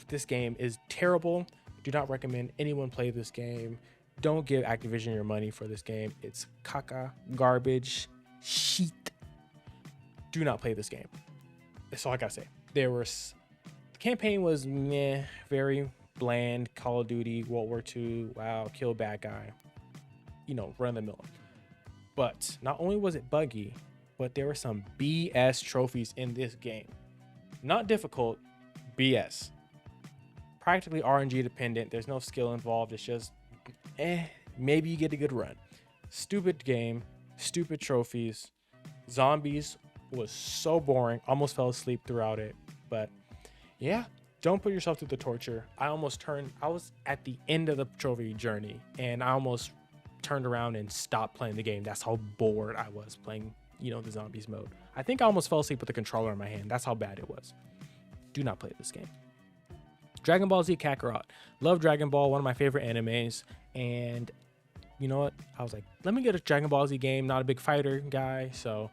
This game is terrible. Do not recommend anyone play this game. Don't give Activision your money for this game. It's caca, garbage, shit. Do not play this game. That's all I gotta say. The campaign was meh, very bland. Call of Duty, World War II, wow, kill bad guy. Run the mill. But not only was it buggy, but there were some BS trophies in this game. Not difficult, BS. Practically RNG dependent. There's no skill involved. It's just, maybe you get a good run. Stupid game, stupid trophies. Zombies was so boring. Almost fell asleep throughout it. But yeah, don't put yourself through the torture. I was at the end of the trophy journey and I almost turned around and stopped playing the game. That's how bored I was playing, the zombies mode. I think I almost fell asleep with the controller in my hand. That's how bad it was. Do not play this game. Dragon Ball Z Kakarot. Love Dragon Ball, one of my favorite animes. And you know what? I was like, let me get a Dragon Ball Z game. Not a big fighter guy, so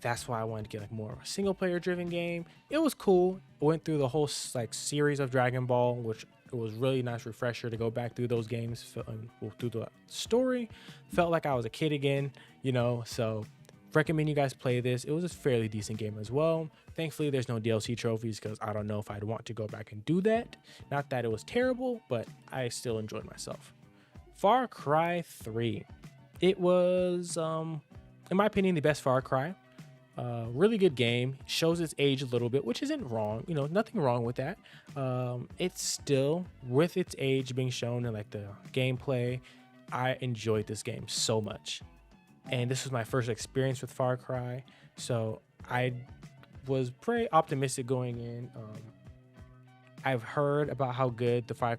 that's why I wanted to get like more of a single player driven game. It was cool. I went through the whole like series of Dragon Ball, which It was really nice refresher to go back through those games, through the story. Felt like I was a kid again, so recommend you guys play this. It was a fairly decent game as well. Thankfully, there's no DLC trophies because I don't know if I'd want to go back and do that. Not that it was terrible, but I still enjoyed myself. Far Cry 3. It was, in my opinion, the best Far Cry. Really good game. Shows its age a little bit, which isn't wrong. Nothing wrong with that. It's still, with its age being shown in like the gameplay, I enjoyed this game so much. And this was my first experience with Far Cry, so I was pretty optimistic going in. I've heard about how good the Far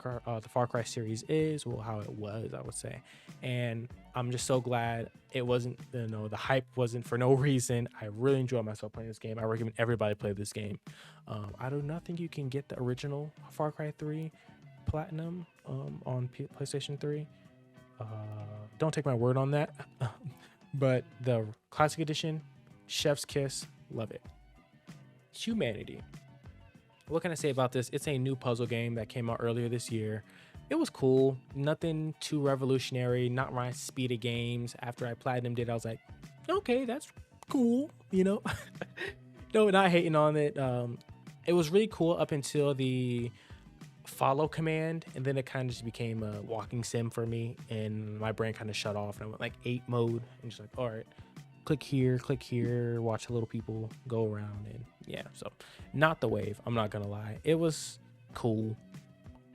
Cry series is, well, how it was, I would say, and I'm just so glad it wasn't, the hype wasn't for no reason. I really enjoyed myself playing this game. I recommend everybody play this game. I do not think you can get the original Far Cry 3 Platinum on PlayStation 3. Don't take my word on that. But the Classic Edition, chef's kiss, love it. Humanity. What can I say about this? It's a new puzzle game that came out earlier this year. It was cool. Nothing too revolutionary, not my speed of games. After I platinumed it, I was like, okay, that's cool, No, not hating on it. It was really cool up until the follow command, and then it kind of just became a walking sim for me, and my brain kind of shut off, and I went like 8 mode, and just like, all right, click here, watch the little people go around, and yeah, so not the wave. I'm not gonna lie, it was cool.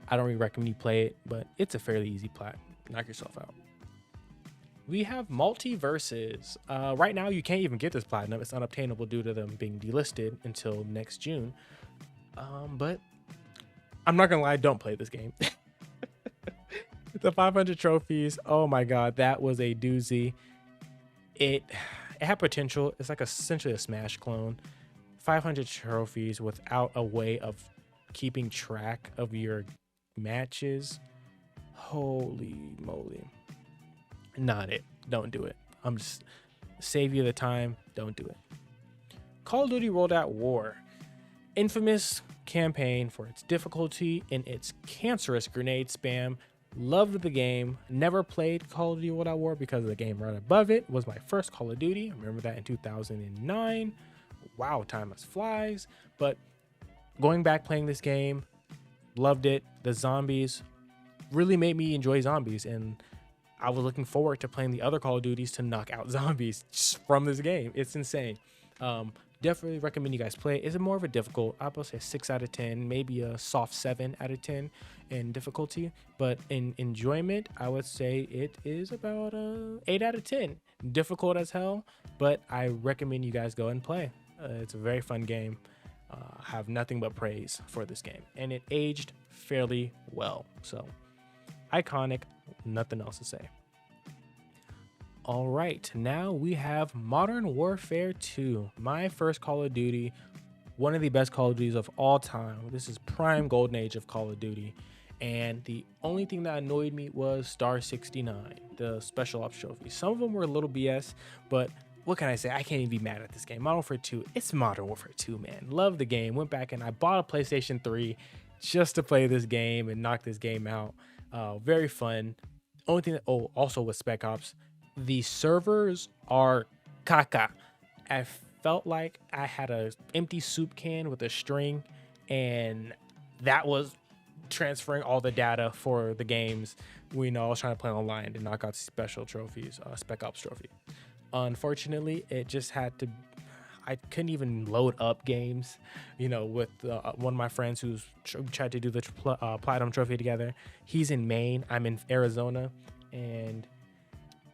I don't really recommend you play it, but it's a fairly easy plat. Knock yourself out. We have Multiverses. Right now you can't even get this platinum. It's unobtainable due to them being delisted until next June. But I'm not gonna lie, don't play this game. The 500 trophies, oh my god, that was a doozy. It had potential. It's like essentially a Smash clone. 500 trophies without a way of keeping track of your matches. Holy moly. Not it. Don't do it. I'm just save you the time. Don't do it. Call of Duty World at War. Infamous campaign for its difficulty and its cancerous grenade spam. Loved the game. Never played Call of Duty World at War because the game right above it was my first Call of Duty. I remember that in 2009. Wow, time flies. But going back playing this game, loved it. The zombies really made me enjoy zombies, and I was looking forward to playing the other Call of Duties to knock out zombies just from this game. It's insane. Definitely recommend you guys play it. It's more of a difficult, I would say 6 out of 10, maybe a soft 7 out of 10 in difficulty, but in enjoyment, I would say it is about a 8 out of 10. Difficult as hell, but I recommend you guys go and play. It's a very fun game. Have nothing but praise for this game, and it aged fairly well. So iconic, nothing else to say. All right, now we have Modern Warfare 2, my first Call of Duty, one of the best Call of Duties of all time. This is prime golden age of Call of Duty, and the only thing that annoyed me was Star 69, the special ops trophy. Some of them were a little BS, but what can I say? I can't even be mad at this game. Modern Warfare 2, it's Modern Warfare 2, man. Love the game. Went back and I bought a PlayStation 3 just to play this game and knock this game out. Very fun. Only thing that, also with Spec Ops, the servers are caca. I felt like I had an empty soup can with a string, and that was transferring all the data for the games. I was trying to play online to knock out special trophies, Spec Ops trophy. Unfortunately, it just had to, I couldn't even load up games, with one of my friends who's tried to do the Platinum trophy together. He's in Maine, I'm in Arizona, and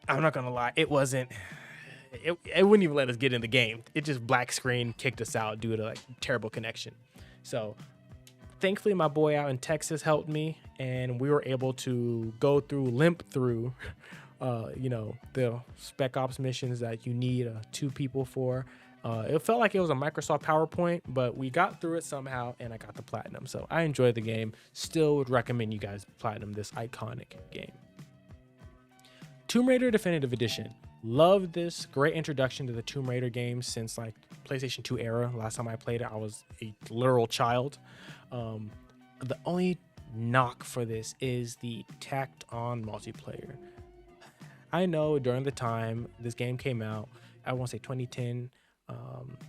I'm not gonna lie, it wouldn't even let us get in the game. It just black screen kicked us out due to like terrible connection. So thankfully my boy out in Texas helped me, and we were able to limp through the Spec Ops missions that you need 2 people for. It felt like it was a Microsoft PowerPoint, but we got through it somehow, and I got the platinum. So I enjoyed the game. Still would recommend you guys platinum this iconic game. Tomb Raider Definitive Edition. Love this. Great introduction to the Tomb Raider games since like PlayStation 2 era. Last time I played it, I was a literal child. The only knock for this is the tacked on multiplayer. I know during the time this game came out, I won't say 2010,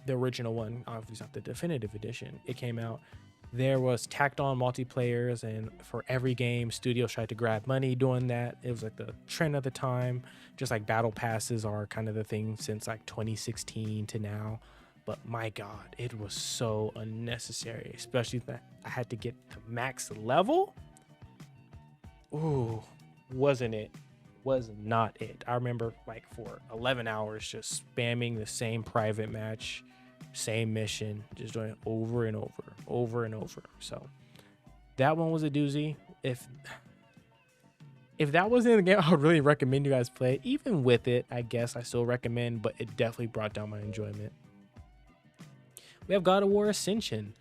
the original one, obviously not the definitive edition, it came out. There was tacked on multiplayers, and for every game, studios tried to grab money doing that. It was like the trend of the time, just like battle passes are kind of the thing since like 2016 to now. But my God, it was so unnecessary, especially that I had to get to max level. Ooh, wasn't it? Was not it. I remember like for 11 hours just spamming the same private match, same mission, just doing it over and over and over. So that one was a doozy. If that wasn't in the game, I would really recommend you guys play it. Even with it, I guess I still recommend, but it definitely brought down my enjoyment. We have God of War Ascension.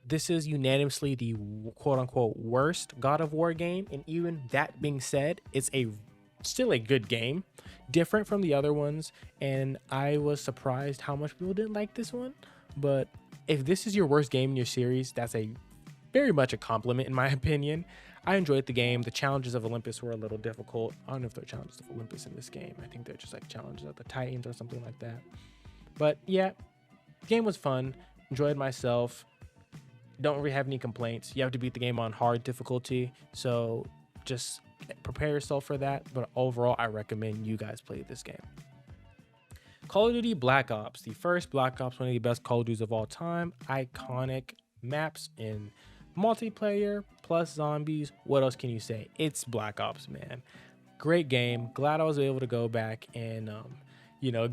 This is unanimously the quote-unquote worst God of War game, and even that being said, it's still a good game, different from the other ones, and I was surprised how much people didn't like this one. But if this is your worst game in your series, that's very much a compliment in my opinion. I enjoyed the game. The challenges of Olympus were a little difficult. I don't know if they're challenges of Olympus in this game. I think they're just like challenges of the Titans or something like that. But yeah, the game was fun. Enjoyed myself. Don't really have any complaints. You have to beat the game on hard difficulty, so just prepare yourself for that. But overall, I recommend you guys play this game. Call of Duty Black Ops. The first Black Ops, one of the best Call of Duties of all time. Iconic maps in multiplayer plus zombies. What else can you say? It's Black Ops, man. Great game. Glad I was able to go back and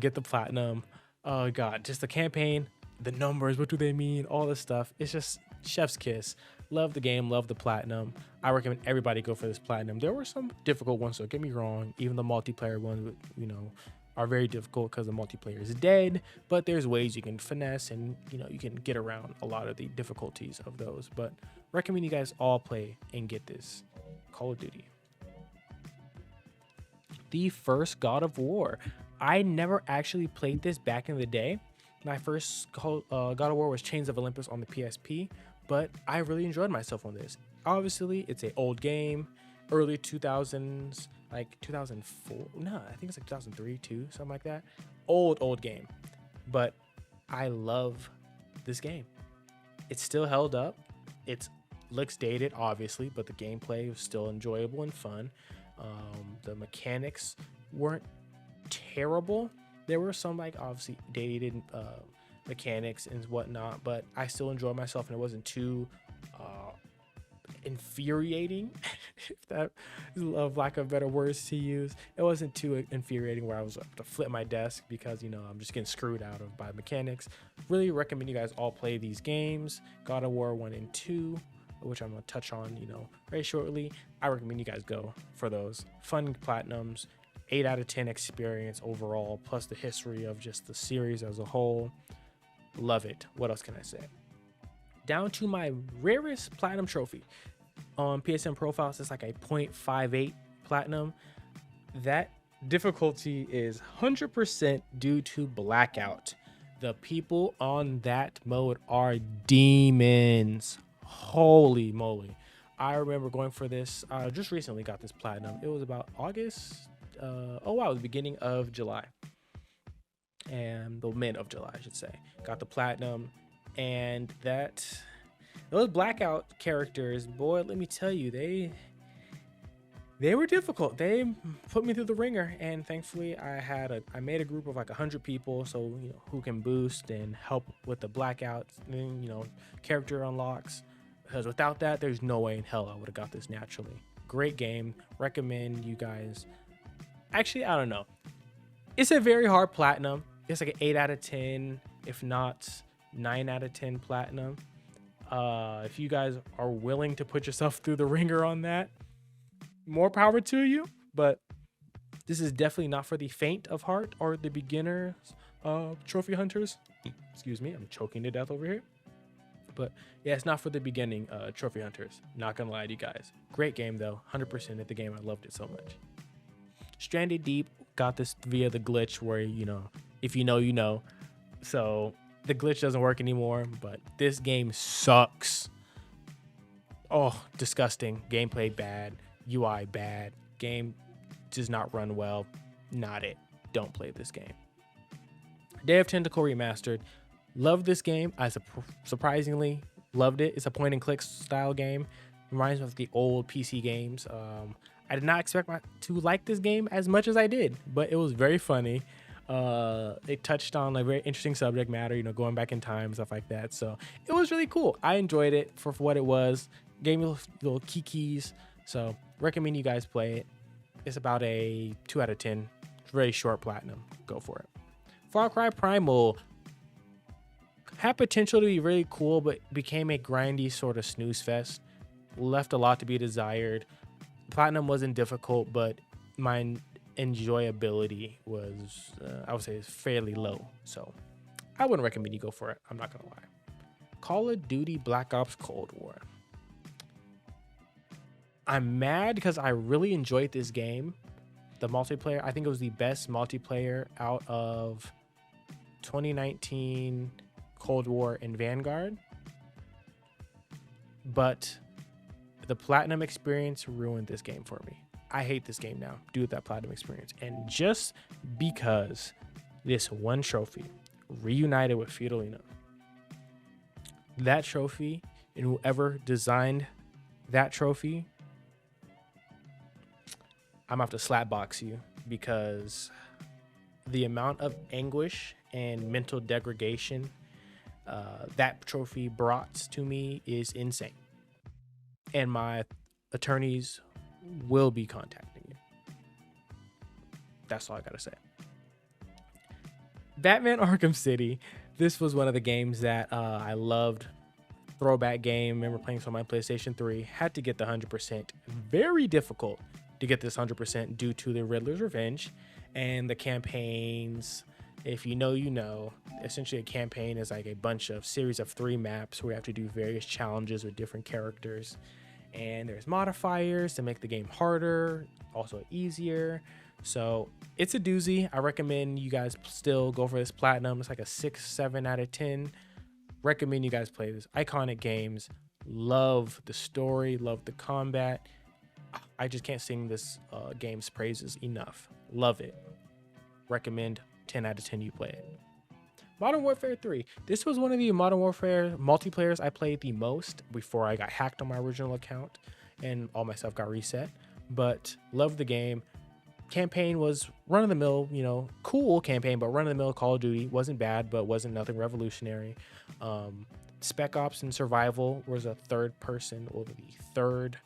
get the platinum. Oh God, just the campaign, the numbers, what do they mean? All this stuff. It's just chef's kiss. Love the game, love the platinum. I recommend everybody go for this platinum. There were some difficult ones, so don't get me wrong. Even the multiplayer ones, are very difficult because the multiplayer is dead, but there's ways you can finesse and, you can get around a lot of the difficulties of those. But recommend you guys all play and get this Call of Duty. The first God of War. I never actually played this back in the day. My first God of War was Chains of Olympus on the PSP, but I really enjoyed myself on this. Obviously, it's an old game, early 2000s, like 2004. No, I think it's like 2003, too, something like that. Old game, but I love this game. It's still held up. It looks dated, obviously, but the gameplay was still enjoyable and fun. The mechanics weren't terrible. There were some obviously dated mechanics and whatnot, but I still enjoyed myself, and it wasn't too infuriating, if that is lack of better words to use. It wasn't too infuriating where I was to flip my desk because I'm just getting screwed out of by mechanics. Really recommend you guys all play these games, God of War 1 and 2, which I'm going to touch on very shortly. I recommend you guys go for those fun platinums. 8 out of 10 experience overall, plus the history of just the series as a whole. Love it. What else can I say? Down to my rarest platinum trophy. On PSN profiles, it's like a 0.58 platinum. That difficulty is 100% due to Blackout. The people on that mode are demons. Holy moly. I remember going for this. I just recently got this platinum. It was about August. The beginning of July. And the mid of July, I should say. Got the platinum. And those Blackout characters, boy, let me tell you, they were difficult. They put me through the ringer, and thankfully I made a group of like 100 people, so who can boost and help with the Blackouts and character unlocks. Because without that, there's no way in hell I would have got this naturally. Great game. Recommend you guys. Actually, I don't know. It's a very hard platinum. It's like an 8 out of 10, if not 9 out of 10 platinum. If you guys are willing to put yourself through the ringer on that, more power to you. But this is definitely not for the faint of heart or the beginners trophy hunters. Excuse me, I'm choking to death over here. But yeah, it's not for the beginning trophy hunters. Not gonna lie to you guys. Great game though, 100% at the game. I loved it so much. Stranded Deep got this via the glitch where if you know. So the glitch doesn't work anymore, but this game sucks. Oh, disgusting. Gameplay bad. UI bad. Game does not run well. Not it. Don't play this game. Day of Tentacle Remastered. Love this game. Surprisingly loved it. It's a point and click style game. Reminds me of the old PC games. I did not expect to like this game as much as I did, but it was very funny. It touched on a very interesting subject matter, you know, going back in time, stuff like that. So it was really cool. I enjoyed it for what it was. Gave me little kikis. So recommend you guys play it. It's about a 2 out of 10. It's very short platinum. Go for it. Far Cry Primal had potential to be really cool, but became a grindy sort of snooze fest. Left a lot to be desired. Platinum wasn't difficult, but my enjoyability was, I would say, fairly low. So I wouldn't recommend you go for it. I'm not going to lie. Call of Duty Black Ops Cold War. I'm mad because I really enjoyed this game. The multiplayer, I think it was the best multiplayer out of 2019 Cold War and Vanguard. But the platinum experience ruined this game for me. I hate this game now due to that platinum experience. And just because this one trophy, Reunited with Fidelina, that trophy and whoever designed that trophy, I'm gonna have to slap box you, because the amount of anguish and mental degradation that trophy brought to me is insane. And my attorneys will be contacting you. That's all I gotta say. Batman Arkham City. This was one of the games that I loved. Throwback game. Remember playing this on my PlayStation 3. Had to get the 100%. Very difficult to get this 100% due to the Riddler's Revenge and the campaigns. If you know, you know. Essentially, a campaign is like a bunch of series of 3 maps where you have to do various challenges with different characters. And there's modifiers to make the game harder, also easier. So it's a doozy. I recommend you guys still go for this platinum. It's like a 6, 7 out of 10. Recommend you guys play this. Iconic games. Love the story. Love the combat. I just can't sing this game's praises enough. Love it. Recommend 10 out of 10 you play it. Modern Warfare 3. This was one of the Modern Warfare multiplayers I played the most before I got hacked on my original account and all my stuff got reset. But loved the game. Campaign was run-of-the-mill, you know, cool campaign, but run-of-the-mill Call of Duty. Wasn't bad, but wasn't nothing revolutionary. Spec Ops and Survival was a third person, or the third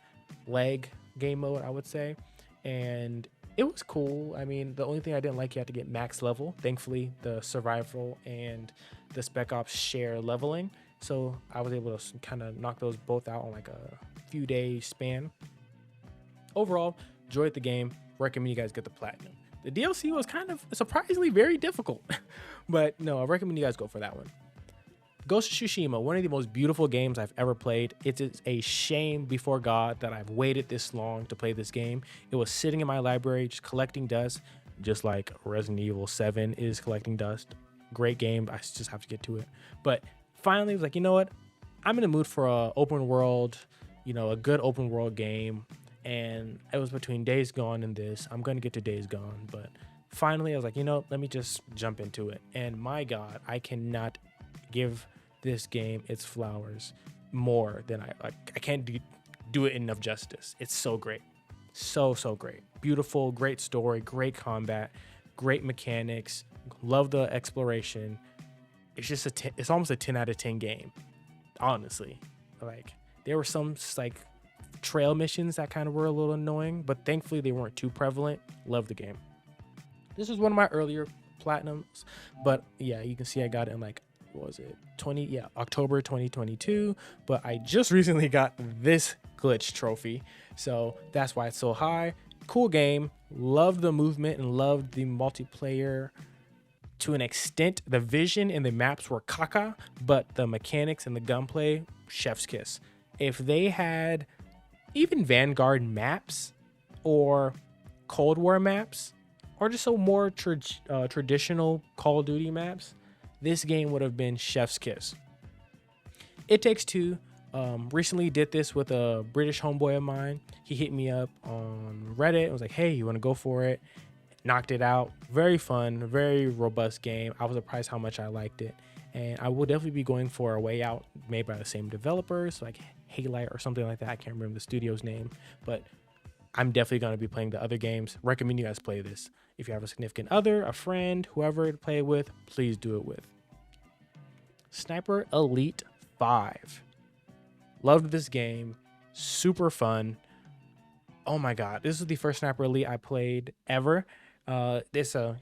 leg game mode, I would say. And it was cool. I mean, the only thing I didn't like, you had to get max level. Thankfully, the Survival and the Spec Ops share leveling. So I was able to kind of knock those both out on like a few days span. Overall, enjoyed the game. Recommend you guys get the platinum. The DLC was kind of surprisingly very difficult, but no, I recommend you guys go for that one. Ghost of Tsushima, one of the most beautiful games I've ever played. It is a shame before God that I've waited this long to play this game. It was sitting in my library just collecting dust, just like Resident Evil 7 is collecting dust. Great game, I just have to get to it. But finally, I was like, you know what? I'm in the mood for a open world, you know, a good open world game. And it was between Days Gone and this. I'm going to get to Days Gone, but finally I was like, you know, let me just jump into it. And my God, I cannot give this game its flowers more than I can't do it enough justice. It's so great. So great. Beautiful, great story, great combat, great mechanics. Love the exploration. It's just it's almost a 10 out of 10 game. Honestly. Like, there were some like trail missions that kind of were a little annoying, but thankfully they weren't too prevalent. Love the game. This was one of my earlier platinums, but yeah, you can see I got it in like, what was it, October 2022, but I just recently got this glitch trophy, so that's why it's so high. Cool game. Loved the movement and loved the multiplayer to an extent. The vision and the maps were caca, but the mechanics and the gunplay, chef's kiss. If they had even Vanguard maps or Cold War maps, or just some more traditional Call of Duty maps, this game would have been chef's kiss. It Takes Two, Recently did this with a British homeboy of mine. He hit me up on Reddit. I was like, hey, you want to go for it? Knocked it out. Very fun, very robust game. I was surprised how much I liked it. And I will definitely be going for A Way Out, made by the same developers, like Halite or something like that. I can't remember the studio's name, but I'm definitely going to be playing the other games. Recommend you guys play this. If you have a significant other, a friend, whoever to play with, please do it with. Sniper Elite 5. Loved this game. Super fun. Oh my god, this is the first Sniper Elite I played ever. It's a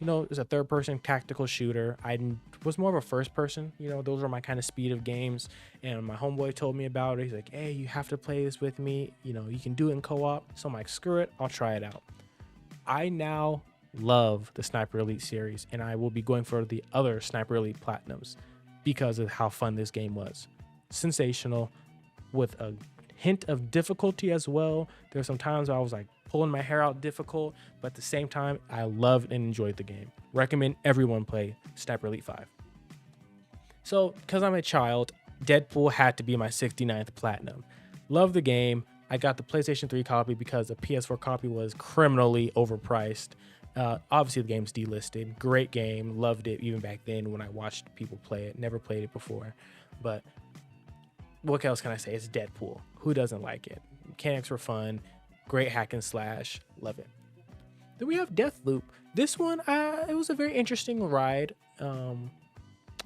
third person tactical shooter. I was more of a first person, those are my kind of speed of games. And my homeboy told me about it. He's like, hey, you have to play this with me. You can do it in co-op. So I'm like, screw it, I'll try it out. I now love the Sniper Elite series, and I will be going for the other Sniper Elite Platinums because of how fun this game was. Sensational, with a hint of difficulty as well. There were some times where I was like pulling my hair out difficult, but at the same time, I loved and enjoyed the game. Recommend everyone play Sniper Elite 5. So, because I'm a child, Deadpool had to be my 69th platinum. Love the game. I got the PlayStation 3 copy because the PS4 copy was criminally overpriced. Obviously, the game's delisted. Great game. Loved it even back then when I watched people play it. Never played it before. But what else can I say? It's Deadpool. Who doesn't like it? Mechanics were fun. Great hack and slash. Love it. Then we have Deathloop. This one, it was a very interesting ride.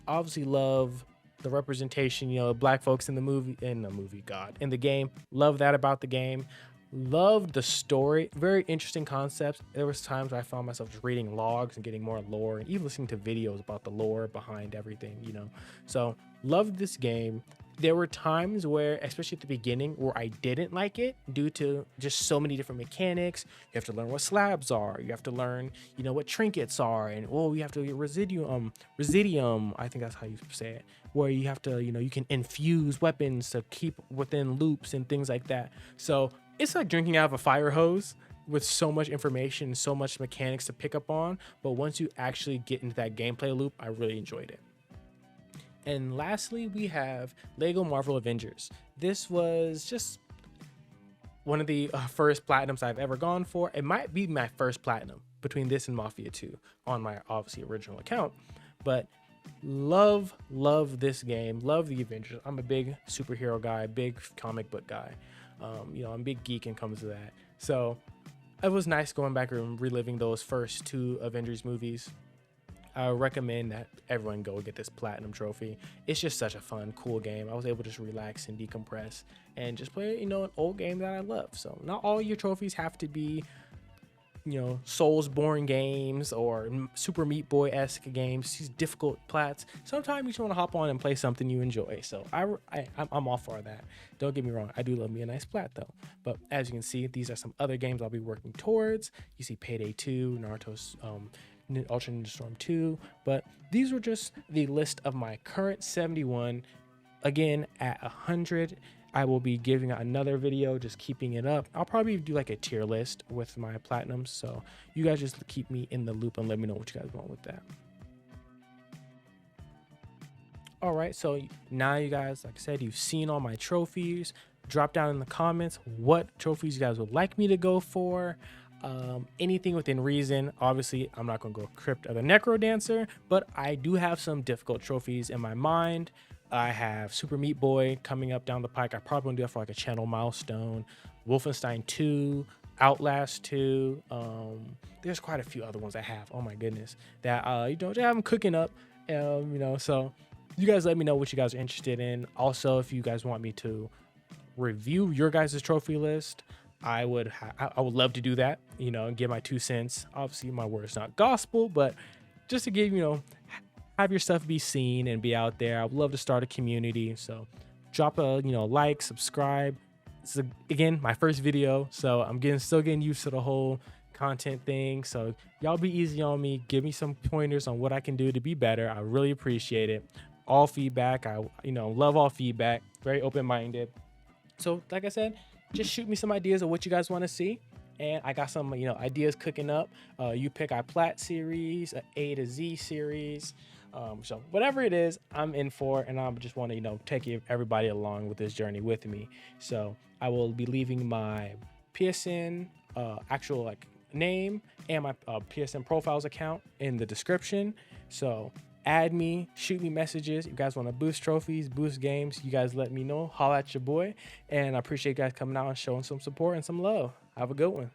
Obviously love the representation, black folks in the game. Love that about the game. Loved the story. Very interesting concepts. There was times where I found myself just reading logs and getting more lore and even listening to videos about the lore behind everything, So loved this game. There were times where, especially at the beginning, where I didn't like it due to just so many different mechanics. You have to learn what slabs are. You have to learn, what trinkets are. And, you have to get residium, I think that's how you say it, where you have to, you can infuse weapons to keep within loops and things like that. So it's like drinking out of a fire hose with so much information, so much mechanics to pick up on. But once you actually get into that gameplay loop, I really enjoyed it. And lastly, we have Lego Marvel Avengers. This was just one of the first platinums I've ever gone for. It might be my first platinum between this and Mafia 2 on my obviously original account. But love this game. Love the Avengers. I'm a big superhero guy, big comic book guy. I'm a big geek when it comes to that. So it was nice going back and reliving those first two Avengers movies. I recommend that everyone go get this platinum trophy. It's just such a fun, cool game. I was able to just relax and decompress and just play, an old game that I love. So not all your trophies have to be, Souls-born games or Super Meat Boy-esque games. These difficult plats. Sometimes you just want to hop on and play something you enjoy. So I'm all for that. Don't get me wrong. I do love me a nice plat though. But as you can see, these are some other games I'll be working towards. You see Payday 2, Naruto's Ultra Ninja Storm 2, but these were just the list of my current 71. Again, at 100, I will be giving out another video, just keeping it up. I'll probably do like a tier list with my platinums, so you guys just keep me in the loop and let me know what you guys want with that. All right, so now you guys, like I said, you've seen all my trophies. Drop down in the comments what trophies you guys would like me to go for. Anything within reason. Obviously, I'm not going to go Crypt of the Necro Dancer, but I do have some difficult trophies in my mind. I have Super Meat Boy coming up down the pike. I probably want to do that for like a channel milestone. Wolfenstein 2, Outlast 2. There's quite a few other ones I have. Oh my goodness, that just have them cooking up. So you guys let me know what you guys are interested in. Also, if you guys want me to review your guys' trophy list, I would love to do that, and give my 2 cents. Obviously, my word is not gospel, but just to give, have your stuff be seen and be out there. I would love to start a community. So drop a, like, subscribe. This is, again, my first video, so I'm still getting used to the whole content thing. So y'all be easy on me. Give me some pointers on what I can do to be better. I really appreciate it. All feedback. I, love all feedback. Very open-minded. So like I said, just shoot me some ideas of what you guys want to see. And I got some, ideas cooking up. You pick our plat series, a to Z series. So whatever it is, I'm in for, and I just want to, take everybody along with this journey with me. So I will be leaving my PSN actual like name and my PSN profiles account in the description. So add me, shoot me messages. You guys want to boost trophies, boost games, you guys let me know. Holla at your boy. And I appreciate you guys coming out and showing some support and some love. Have a good one.